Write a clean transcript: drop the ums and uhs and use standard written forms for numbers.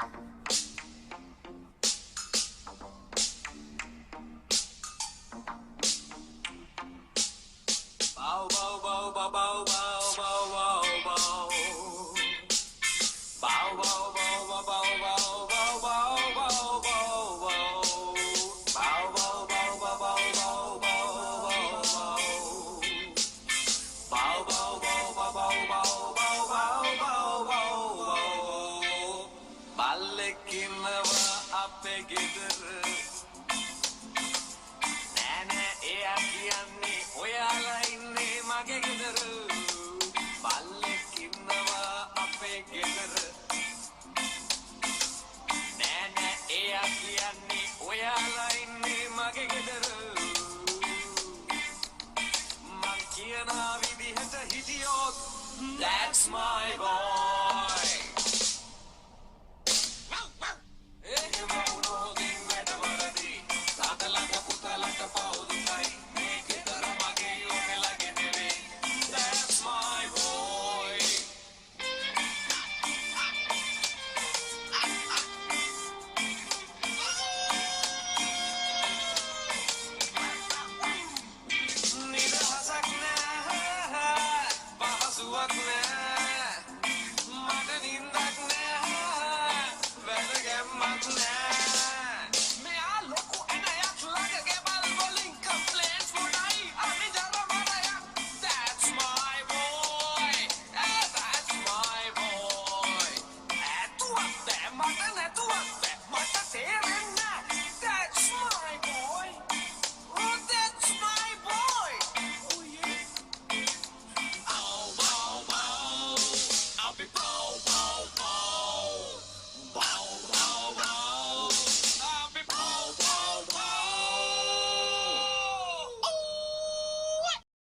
Bow, bow, bow, bow, bow, bow, bow, bow, bow. Bow, bow, bow, bow, bow, bow, bow, bow, bow, bow, bow. Bow, bow, bow, bow, bow, bow, bow, bow, bow. Bow, bow, bow, bow, bow, bow, bow, bow, bow, bow, bow. Ballek innawa ape gedara